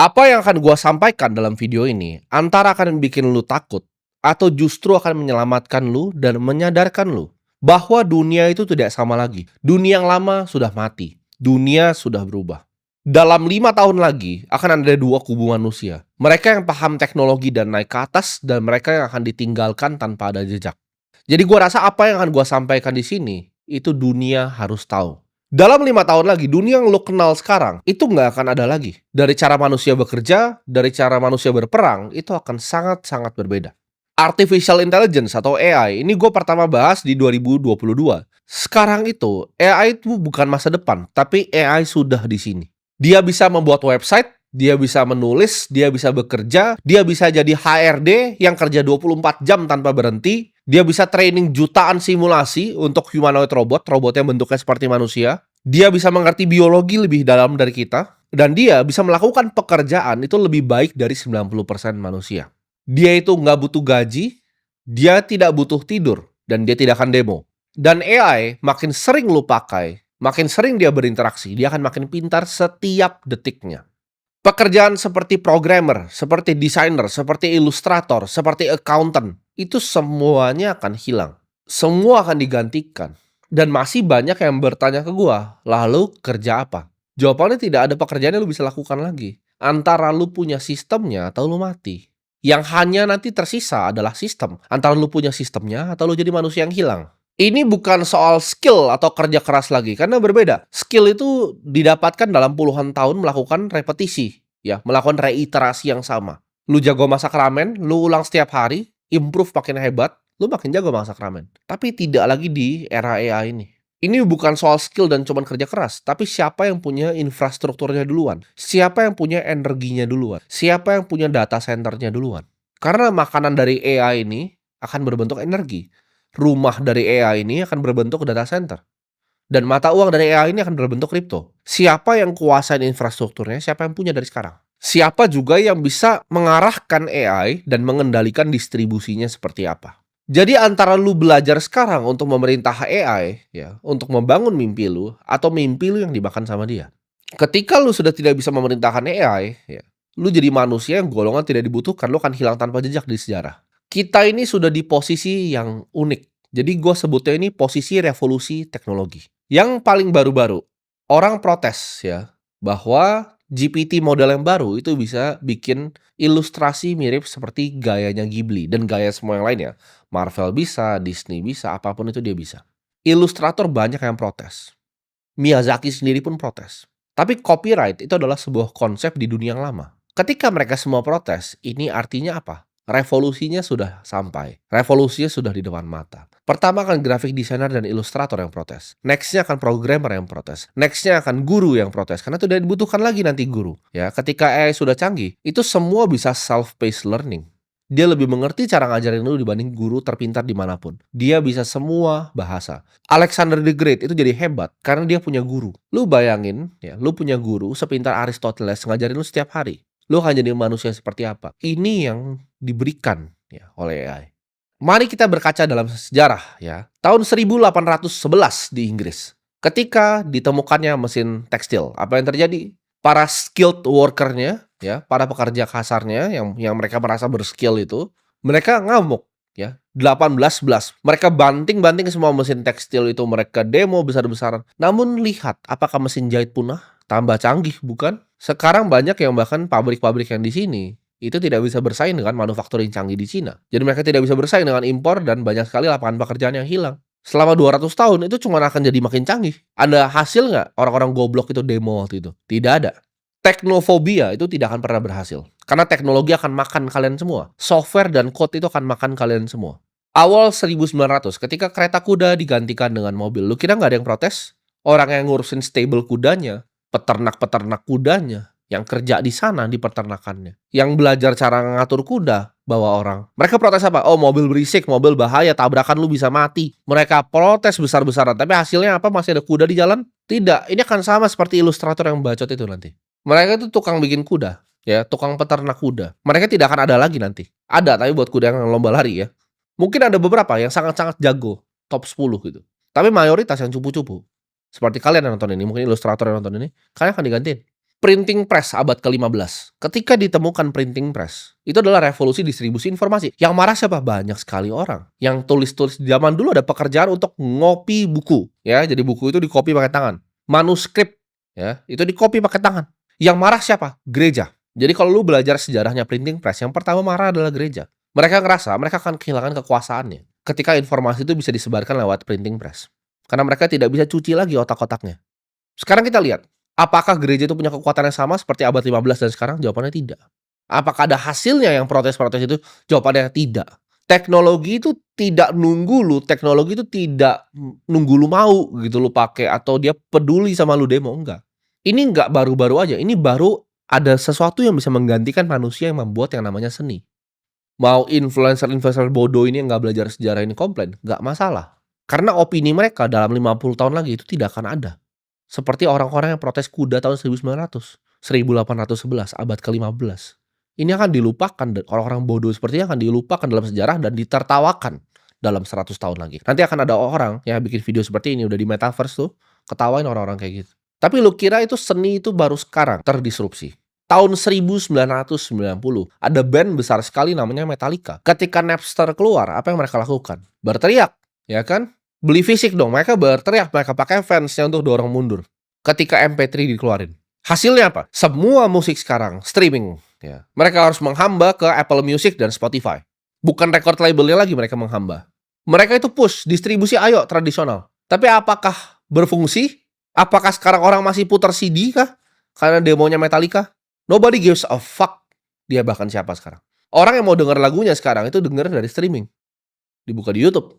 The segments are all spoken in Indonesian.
Apa yang akan gua sampaikan dalam video ini, antara akan bikin lu takut, atau justru akan menyelamatkan lu dan menyadarkan lu bahwa dunia itu tidak sama lagi. Dunia yang lama sudah mati. Dunia sudah berubah. Dalam 5 tahun lagi akan ada dua kubu manusia. Mereka yang paham teknologi dan naik ke atas, dan mereka yang akan ditinggalkan tanpa ada jejak. Jadi gua rasa apa yang akan gua sampaikan di sini, itu dunia harus tahu. Dalam 5 tahun lagi, dunia yang lo kenal sekarang, itu nggak akan ada lagi. Dari cara manusia bekerja, dari cara manusia berperang, itu akan sangat-sangat berbeda. Artificial Intelligence atau AI, ini gue pertama bahas di 2022. Sekarang itu, AI itu bukan masa depan, tapi AI sudah di sini. Dia bisa membuat website, dia bisa menulis, dia bisa bekerja, dia bisa jadi HRD yang kerja 24 jam tanpa berhenti, dia bisa training jutaan simulasi untuk humanoid robot, robot yang bentuknya seperti manusia. Dia bisa mengerti biologi lebih dalam dari kita, dan dia bisa melakukan pekerjaan itu lebih baik dari 90% manusia. Dia itu nggak butuh gaji, dia tidak butuh tidur, dan dia tidak akan demo. Dan AI makin sering lu pakai, makin sering dia berinteraksi, dia akan makin pintar setiap detiknya. Pekerjaan seperti programmer, seperti desainer, seperti ilustrator, seperti accountant, itu semuanya akan hilang. Semua akan digantikan. Dan masih banyak yang bertanya ke gua, lalu kerja apa? Jawabannya tidak ada pekerjaan yang lu bisa lakukan lagi. Antara lu punya sistemnya atau lu mati. Yang hanya nanti tersisa adalah sistem. Antara lu punya sistemnya atau lu jadi manusia yang hilang. Ini bukan soal skill atau kerja keras lagi, karena berbeda. Skill itu didapatkan dalam puluhan tahun melakukan repetisi, ya, melakukan reiterasi yang sama. Lu jago masak ramen, lu ulang setiap hari, improve makin hebat, lu makin jago masak ramen. Tapi tidak lagi di era AI ini. Ini bukan soal skill dan cuman kerja keras, tapi siapa yang punya infrastrukturnya duluan, siapa yang punya energinya duluan, siapa yang punya data centernya duluan. Karena makanan dari AI ini akan berbentuk energi. Rumah dari AI ini akan berbentuk data center. Dan mata uang dari AI ini akan berbentuk kripto. Siapa yang kuasain infrastrukturnya, siapa yang punya dari sekarang. Siapa juga yang bisa mengarahkan AI dan mengendalikan distribusinya seperti apa. Jadi antara lu belajar sekarang untuk memerintah AI, ya, untuk membangun mimpi lu, atau mimpi lu yang dimakan sama dia. Ketika lu sudah tidak bisa memerintahkan AI, ya, lu jadi manusia yang golongan tidak dibutuhkan, lu akan hilang tanpa jejak di sejarah. Kita ini sudah di posisi yang unik. Jadi gue sebutnya ini posisi revolusi teknologi. Yang paling baru-baru, orang protes ya, bahwa GPT model yang baru itu bisa bikin ilustrasi mirip seperti gayanya Ghibli dan gaya semua yang lainnya. Marvel bisa, Disney bisa, apapun itu dia bisa. Ilustrator banyak yang protes. Miyazaki sendiri pun protes. Tapi copyright itu adalah sebuah konsep di dunia yang lama. Ketika mereka semua protes, ini artinya apa? Revolusinya sudah sampai. Revolusinya sudah di depan mata. Pertama akan graphic designer dan ilustrator yang protes. Nextnya akan programmer yang protes. Nextnya akan guru yang protes. Karena tidak dibutuhkan lagi nanti guru. Ya, ketika AI sudah canggih, itu semua bisa self-paced learning. Dia lebih mengerti cara ngajarin lu dibanding guru terpintar dimanapun. Dia bisa semua bahasa. Alexander the Great itu jadi hebat karena dia punya guru. Lu bayangin, ya, lu punya guru sepintar Aristoteles ngajarin lu setiap hari. Lu akan jadi manusia seperti apa? Ini yang diberikan ya oleh AI. Mari kita berkaca dalam sejarah ya. Tahun 1811 di Inggris. Ketika ditemukannya mesin tekstil, apa yang terjadi? Para skilled worker-nya ya, para pekerja kasarnya yang mereka merasa berskill itu, mereka ngamuk ya. 1811 mereka banting-banting semua mesin tekstil itu, mereka demo besar-besaran. Namun lihat, apakah mesin jahit punah? Tambah canggih bukan? Sekarang banyak yang bahkan pabrik-pabrik yang di sini itu tidak bisa bersaing dengan manufaktur yang canggih di Cina. Jadi mereka tidak bisa bersaing dengan impor dan banyak sekali lapangan pekerjaan yang hilang. Selama 200 tahun itu cuma akan jadi makin canggih. Ada hasil nggak orang-orang goblok itu demo waktu itu? Tidak ada. Teknofobia itu tidak akan pernah berhasil. Karena teknologi akan makan kalian semua. Software dan code itu akan makan kalian semua. Awal 1900 ketika kereta kuda digantikan dengan mobil. Lu kira nggak ada yang protes? Orang yang ngurusin stable kudanya, peternak-peternak kudanya, yang kerja di sana di peternakannya, yang belajar cara ngatur kuda, bawa orang. Mereka protes apa? Oh, mobil berisik, mobil bahaya, tabrakan lu bisa mati. Mereka protes besar-besaran, tapi hasilnya apa? Masih ada kuda di jalan? Tidak, ini akan sama seperti ilustrator yang bacot itu nanti. Mereka itu tukang bikin kuda, ya, tukang peternak kuda. Mereka tidak akan ada lagi nanti. Ada, tapi buat kuda yang lomba lari ya. Mungkin ada beberapa yang sangat-sangat jago, top 10 gitu. Tapi mayoritas yang cupu-cupu. Seperti kalian yang nonton ini, mungkin ilustrator yang nonton ini, kalian akan digantiin. Printing press abad ke-15. Ketika ditemukan printing press, itu adalah revolusi distribusi informasi. Yang marah siapa? Banyak sekali orang. Yang tulis-tulis zaman dulu ada pekerjaan untuk ngopi buku, ya. Jadi buku itu dikopi pakai tangan. Manuskrip, ya, itu dikopi pakai tangan. Yang marah siapa? Gereja. Jadi kalau lu belajar sejarahnya printing press, yang pertama marah adalah gereja. Mereka ngerasa mereka akan kehilangan kekuasaannya ketika informasi itu bisa disebarkan lewat printing press. Karena mereka tidak bisa cuci lagi otak-otaknya. Sekarang kita lihat, apakah gereja itu punya kekuatan yang sama seperti abad 15 dan sekarang? Jawabannya tidak. Apakah ada hasilnya yang protes-protes itu? Jawabannya tidak. Teknologi itu tidak nunggu lu, teknologi itu tidak nunggu lu mau gitu lu pakai atau dia peduli sama lu demo, enggak. Ini enggak baru-baru aja, ini baru ada sesuatu yang bisa menggantikan manusia yang membuat yang namanya seni. Mau influencer-influencer bodoh ini yang nggak belajar sejarah ini komplain, nggak masalah. Karena opini mereka dalam 50 tahun lagi itu tidak akan ada. Seperti orang-orang yang protes kuda tahun 1900, 1811, abad ke-15. Ini akan dilupakan dan orang-orang bodoh seperti ini akan dilupakan dalam sejarah dan ditertawakan dalam 100 tahun lagi. Nanti akan ada orang yang bikin video seperti ini udah di metaverse tuh, ketawain orang-orang kayak gitu. Tapi lu kira itu seni itu baru sekarang terdisrupsi? Tahun 1990, ada band besar sekali namanya Metallica. Ketika Napster keluar, apa yang mereka lakukan? Berteriak, ya kan? Beli fisik dong, mereka berteriak, mereka pakai fansnya untuk dorong mundur. Ketika MP3 dikeluarin. Hasilnya apa? Semua musik sekarang streaming. Ya. Mereka harus menghamba ke Apple Music dan Spotify. Bukan record labelnya lagi mereka menghamba. Mereka itu push, distribusi ayo tradisional. Tapi apakah berfungsi? Apakah sekarang orang masih putar CD kah? Karena demonya Metallica? Nobody gives a fuck. Dia bahkan siapa sekarang. Orang yang mau denger lagunya sekarang itu denger dari streaming. Dibuka di YouTube.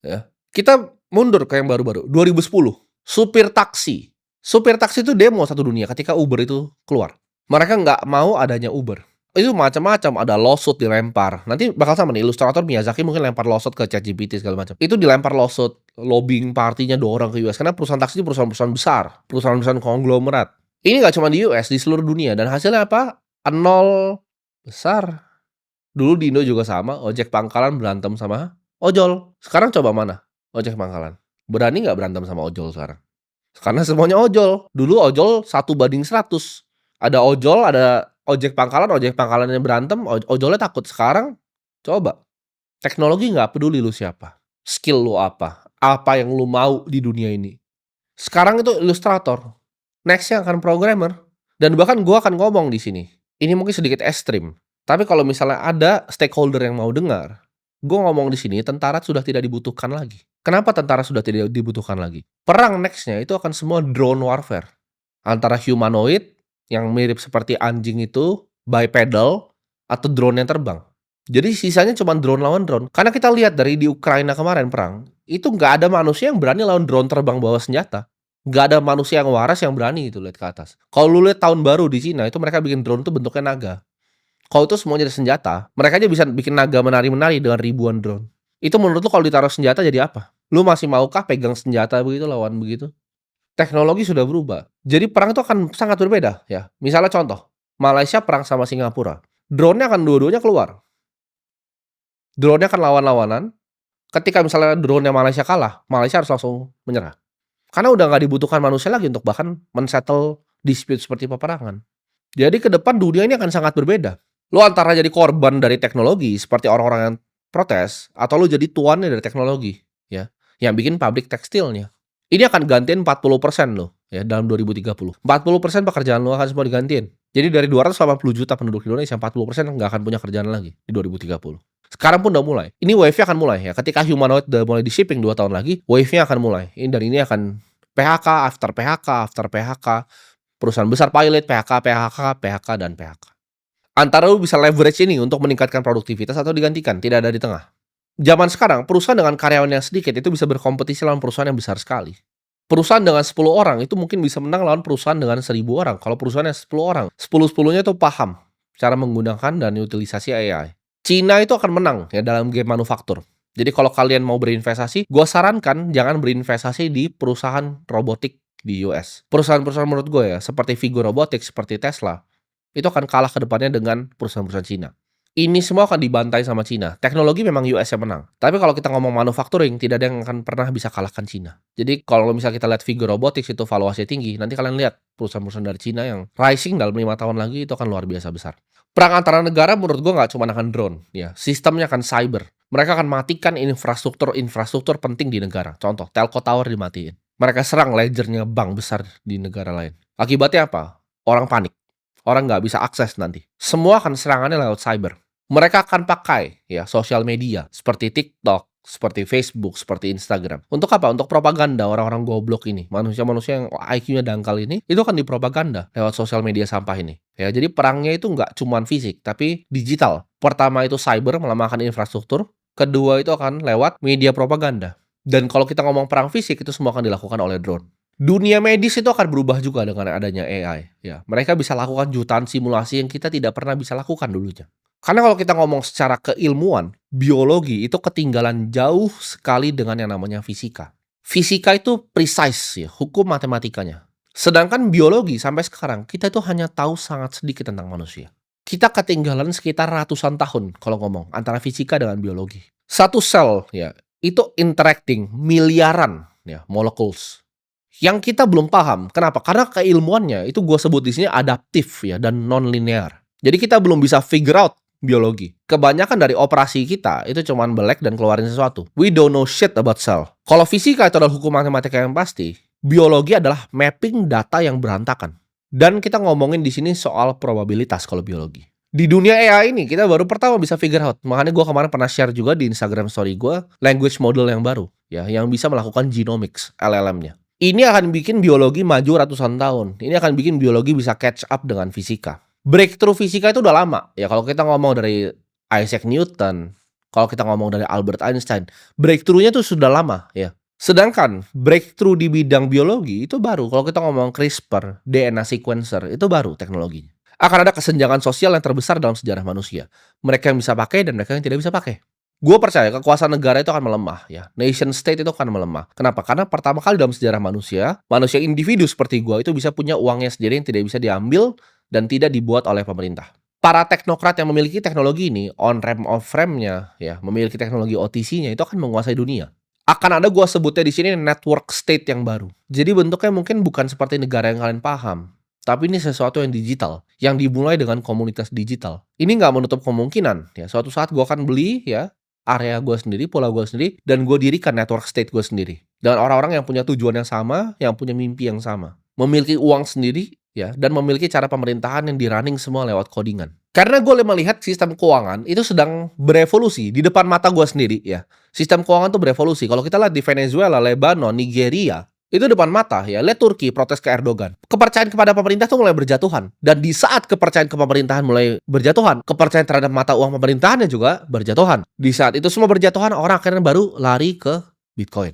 Ya. Kita mundur ke yang baru-baru. 2010. Supir taksi. Supir taksi itu demo satu dunia ketika Uber itu keluar. Mereka nggak mau adanya Uber. Itu macam-macam. Ada lawsuit dilempar. Nanti bakal sama nih. Ilustrator Miyazaki mungkin lempar lawsuit ke ChatGPT segala macam. Itu dilempar lawsuit. Lobbying partinya dorong ke US. Karena perusahaan taksi itu perusahaan-perusahaan besar. Perusahaan-perusahaan konglomerat. Ini nggak cuma di US, di seluruh dunia. Dan hasilnya apa? Nol besar. Dulu di Indo juga sama. Ojek pangkalan berantem sama ojol. Sekarang coba mana? Ojek pangkalan. Berani nggak berantem sama ojol sekarang? Karena semuanya ojol. Dulu ojol 1:100. Ada ojol, ada ojek pangkalannya berantem, ojolnya takut. Sekarang, coba. Teknologi nggak peduli lu siapa. Skill lu apa yang lu mau di dunia ini. Sekarang itu ilustrator. Next-nya akan programmer. Dan bahkan gua akan ngomong di sini. Ini mungkin sedikit ekstrim. Tapi kalau misalnya ada stakeholder yang mau dengar, gue ngomong di sini tentara sudah tidak dibutuhkan lagi. Kenapa tentara sudah tidak dibutuhkan lagi? Perang next-nya itu akan semua drone warfare. Antara humanoid yang mirip seperti anjing itu, bipedal, atau drone yang terbang. Jadi sisanya cuma drone lawan drone. Karena kita lihat dari di Ukraina kemarin perang, itu nggak ada manusia yang berani lawan drone terbang bawa senjata. Nggak ada manusia yang waras yang berani itu lihat ke atas. Kalau lu lihat tahun baru di Cina, itu mereka bikin drone itu bentuknya naga. Kalau itu semuanya ada senjata, mereka aja bisa bikin naga menari-menari dengan ribuan drone. Itu menurut lu kalau ditaruh senjata jadi apa? Lu masih maukah pegang senjata begitu lawan begitu? Teknologi sudah berubah. Jadi perang itu akan sangat berbeda ya. Misalnya contoh, Malaysia perang sama Singapura. Drone-nya akan dua-duanya keluar. Drone-nya akan lawan-lawanan. Ketika misalnya drone-nya Malaysia kalah, Malaysia harus langsung menyerah. Karena udah nggak dibutuhkan manusia lagi untuk bahkan men-settle dispute seperti peperangan. Jadi ke depan dunia ini akan sangat berbeda. Lu antara jadi korban dari teknologi seperti orang-orang yang protes, atau lu jadi tuannya dari teknologi, ya, yang bikin pabrik tekstilnya. Ini akan gantiin 40% loh, ya, dalam 2030. 40% pekerjaan lu akan semua digantiin. Jadi dari 280 juta penduduk Indonesia, 40% nggak akan punya kerjaan lagi di 2030. Sekarang pun udah mulai. Ini wave-nya akan mulai ya. Ketika humanoid udah mulai di shipping 2 tahun lagi, wave-nya akan mulai. Dan ini akan PHK, after PHK, after PHK. Perusahaan besar pilot, PHK, dan PHK. Antara lu bisa leverage ini untuk meningkatkan produktivitas atau digantikan, tidak ada di tengah. Zaman sekarang, perusahaan dengan karyawan yang sedikit itu bisa berkompetisi lawan perusahaan yang besar sekali. Perusahaan dengan 10 orang itu mungkin bisa menang lawan perusahaan dengan 1000 orang. Kalau perusahaan yang 10 orang, 10-10-nya itu paham cara menggunakan dan utilisasi AI. Cina itu akan menang ya dalam game manufaktur. Jadi kalau kalian mau berinvestasi, gue sarankan jangan berinvestasi di perusahaan robotik di US. Perusahaan-perusahaan menurut gue ya, seperti Vigo Robotics, seperti Tesla, itu akan kalah ke depannya dengan perusahaan-perusahaan Cina. Ini semua akan dibantai sama Cina. Teknologi memang US yang menang. Tapi kalau kita ngomong manufacturing, tidak ada yang akan pernah bisa kalahkan Cina. Jadi kalau misalnya kita lihat figure robotics itu valuasinya tinggi, nanti kalian lihat perusahaan-perusahaan dari Cina yang rising dalam 5 tahun lagi itu akan luar biasa besar. Perang antara negara menurut gua nggak cuma akan drone, ya. Sistemnya akan cyber. Mereka akan matikan infrastruktur penting di negara. Contoh, telco tower dimatiin. Mereka serang ledgernya bank besar di negara lain. Akibatnya apa? Orang panik. Orang nggak bisa akses nanti. Semua akan serangannya lewat cyber. Mereka akan pakai ya sosial media seperti TikTok, seperti Facebook, seperti Instagram. Untuk apa? Untuk propaganda orang-orang goblok ini. Manusia-manusia yang IQ-nya dangkal ini, itu akan dipropaganda lewat sosial media sampah ini. Ya, jadi perangnya itu nggak cuma fisik, tapi digital. Pertama itu cyber, melemahkan infrastruktur. Kedua itu akan lewat media propaganda. Dan kalau kita ngomong perang fisik, itu semua akan dilakukan oleh drone. Dunia medis itu akan berubah juga dengan adanya AI. Ya, mereka bisa lakukan jutaan simulasi yang kita tidak pernah bisa lakukan dulunya. Karena kalau kita ngomong secara keilmuan, biologi itu ketinggalan jauh sekali dengan yang namanya fisika. Fisika itu precise ya, hukum matematikanya. Sedangkan biologi sampai sekarang kita itu hanya tahu sangat sedikit tentang manusia. Kita ketinggalan sekitar ratusan tahun kalau ngomong antara fisika dengan biologi. Satu sel ya, itu interacting miliaran ya molecules. Yang kita belum paham. Kenapa? Karena keilmuannya itu gue sebut di sini adaptif ya dan non-linear. Jadi kita belum bisa figure out biologi. Kebanyakan dari operasi kita itu cuman belek dan keluarin sesuatu. We don't know shit about cell. Kalau fisika itu adalah hukum matematika yang pasti, biologi adalah mapping data yang berantakan. Dan kita ngomongin di sini soal probabilitas kalau biologi. Di dunia AI ini kita baru pertama bisa figure out. Makanya gue kemarin pernah share juga di Instagram story gue language model yang baru ya, yang bisa melakukan genomics LLM-nya. Ini akan bikin biologi maju ratusan tahun. Ini akan bikin biologi bisa catch up dengan fisika. Breakthrough fisika itu udah lama. Ya kalau kita ngomong dari Isaac Newton, kalau kita ngomong dari Albert Einstein, breakthrough-nya itu sudah lama ya. Sedangkan breakthrough di bidang biologi itu baru. Kalau kita ngomong CRISPR, DNA sequencer, itu baru teknologinya. Akan ada kesenjangan sosial yang terbesar dalam sejarah manusia. Mereka yang bisa pakai dan mereka yang tidak bisa pakai. Gue percaya kekuasaan negara itu akan melemah ya. Nation state itu akan melemah. Kenapa? Karena pertama kali dalam sejarah manusia, manusia individu seperti gue itu bisa punya uangnya sendiri yang tidak bisa diambil dan tidak dibuat oleh pemerintah. Para teknokrat yang memiliki teknologi ini, on-ramp off-ramp-nya ya, memiliki teknologi OTC-nya itu akan menguasai dunia. Akan ada gue sebutnya di sini network state yang baru. Jadi bentuknya mungkin bukan seperti negara yang kalian paham. Tapi ini sesuatu yang digital, yang dimulai dengan komunitas digital. Ini nggak menutup kemungkinan ya. Suatu saat gue akan beli ya area gue sendiri, pulau gue sendiri, dan gue dirikan network state gue sendiri. Dengan orang-orang yang punya tujuan yang sama, yang punya mimpi yang sama. Memiliki uang sendiri, ya, dan memiliki cara pemerintahan yang di-running semua lewat codingan. Karena gue melihat sistem keuangan itu sedang berevolusi di depan mata gue sendiri, ya. Sistem keuangan tuh berevolusi. Kalau kita lihat di Venezuela, Lebanon, Nigeria, itu depan mata ya, lihat Turki protes ke Erdogan. Kepercayaan kepada pemerintah tuh mulai berjatuhan. Dan di saat kepercayaan ke pemerintahan mulai berjatuhan, kepercayaan terhadap mata uang pemerintahannya juga berjatuhan. Di saat itu semua berjatuhan, orang akhirnya baru lari ke Bitcoin.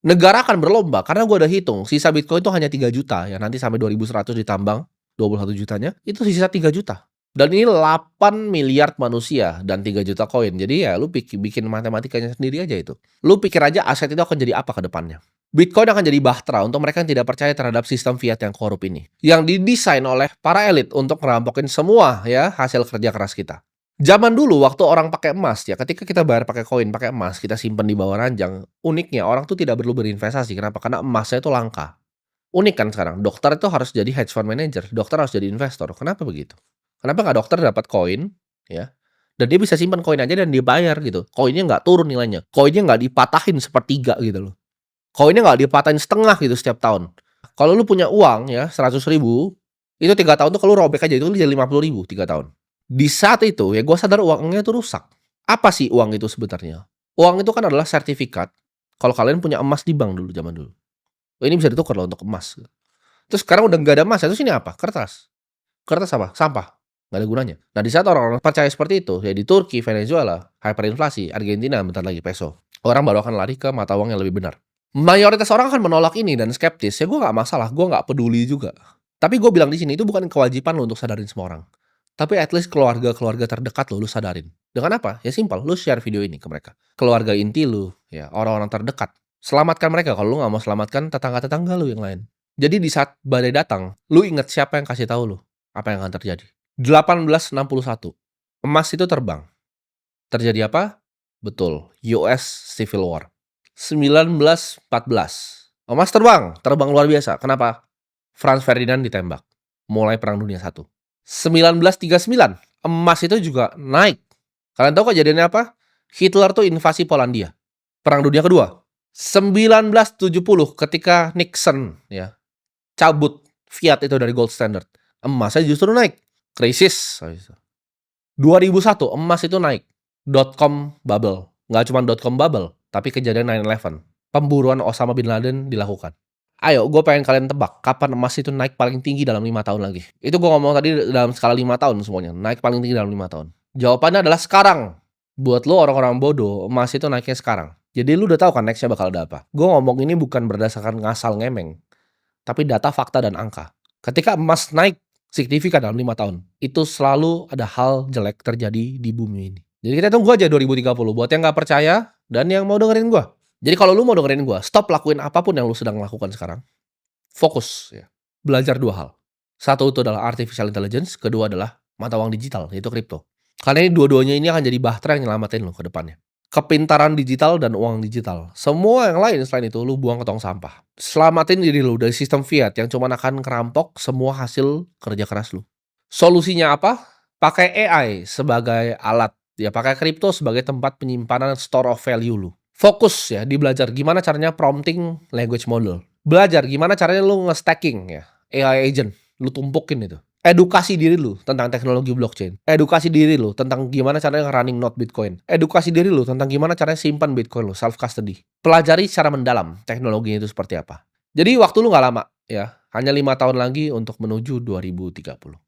Negara akan berlomba, karena gue udah hitung, sisa Bitcoin itu hanya 3 juta ya, nanti sampai 2100 ditambang 21 jutanya, itu sisa 3 juta. Dan ini 8 miliar manusia dan 3 juta koin. Jadi ya lu bikin matematikanya sendiri aja itu. Lu pikir aja aset itu akan jadi apa ke depannya. Bitcoin akan jadi bahtera untuk mereka yang tidak percaya terhadap sistem fiat yang korup ini. Yang didesain oleh para elit untuk merampokin semua ya hasil kerja keras kita. Zaman dulu waktu orang pakai emas ya, ketika kita bayar pakai koin, pakai emas, kita simpan di bawah ranjang, uniknya orang tuh tidak perlu berinvestasi. Kenapa? Karena emasnya itu langka. Unik kan sekarang, dokter itu harus jadi hedge fund manager, dokter harus jadi investor. Kenapa begitu? Kenapa nggak dokter dapat koin ya, dan dia bisa simpan koin aja dan dia bayar gitu. Koinnya nggak turun nilainya, koinnya nggak dipatahin sepertiga gitu loh. Koinnya nggak dipatahin setengah gitu setiap tahun. Kalau lu punya uang ya 100.000, itu 3 tahun tuh kalau robek aja itu jadi 50.000 3 tahun. Di saat itu ya gue sadar uangnya itu rusak. Apa sih uang itu sebenarnya? Uang itu kan adalah sertifikat. Kalau kalian punya emas di bank dulu zaman dulu, oh, ini bisa ditukar loh untuk emas. Terus sekarang udah nggak ada emas, terus ini apa? Kertas. Kertas apa? Sampah. Nggak ada gunanya. Nah di saat orang-orang percaya seperti itu, ya di Turki, Venezuela, hyperinflasi, Argentina, bentar lagi peso, orang baru akan lari ke mata uang yang lebih benar. Mayoritas orang akan menolak ini dan skeptis. Ya gue nggak masalah, gue nggak peduli juga. Tapi gue bilang di sini itu bukan kewajiban lo untuk sadarin semua orang. Tapi at least keluarga-keluarga terdekat lo sadarin. Dengan apa? Ya simpel, lo share video ini ke mereka. Keluarga inti lo, ya orang-orang terdekat. Selamatkan mereka. Kalau lo nggak mau selamatkan tetangga-tetangga lo yang lain. Jadi di saat badai datang, lo ingat siapa yang kasih tahu lo apa yang akan terjadi. 1861, emas itu terbang. Terjadi apa? Betul, US Civil War. 1914, emas terbang luar biasa. Kenapa? Franz Ferdinand ditembak. Mulai Perang Dunia I. 1939, emas itu juga naik. Kalian tahu kejadiannya apa? Hitler tuh invasi Polandia. Perang Dunia Kedua. 1970 ketika Nixon ya cabut fiat itu dari gold standard, emasnya justru naik. Krisis. 2001 emas itu naik. .com bubble. Nggak cuma .com bubble, tapi kejadian 9/11. Pemburuan Osama bin Laden dilakukan. Ayo, gue pengen kalian tebak, kapan emas itu naik paling tinggi dalam 5 tahun lagi? Itu gue ngomong tadi dalam skala 5 tahun semuanya. Naik paling tinggi dalam 5 tahun. Jawabannya adalah sekarang. Buat lo orang-orang bodoh, emas itu naiknya sekarang. Jadi lu udah tahu kan nextnya bakal ada apa. Gue ngomong ini bukan berdasarkan ngasal ngemeng, tapi data, fakta, dan angka. Ketika emas naik signifikan dalam 5 tahun, itu selalu ada hal jelek terjadi di bumi ini. Jadi kita tunggu aja 2030 buat yang nggak percaya dan yang mau dengerin gua. Jadi kalau lu mau dengerin gua, stop lakuin apapun yang lu sedang lakukan sekarang. Fokus ya. Belajar 2 hal. Satu itu adalah artificial intelligence, kedua adalah mata uang digital, yaitu kripto. Karena ini dua-duanya ini akan jadi bahtera yang nyelamatin lu ke depannya. Kepintaran digital dan uang digital. Semua yang lain selain itu lu buang ke tong sampah. Selamatin diri lu dari sistem fiat yang cuma akan kerampok semua hasil kerja keras lu. Solusinya apa? Pakai AI sebagai alat. Ya, pakai kripto sebagai tempat penyimpanan store of value lu. Fokus ya di belajar gimana caranya prompting language model. Belajar gimana caranya lu nge-stacking ya AI agent. Lu tumpukin itu. Edukasi diri lu tentang teknologi blockchain. Edukasi diri lu tentang gimana caranya running node Bitcoin. Edukasi diri lu tentang gimana caranya simpan Bitcoin lu, self custody. Pelajari secara mendalam teknologinya itu seperti apa. Jadi waktu lu nggak lama ya, hanya 5 tahun lagi untuk menuju 2030.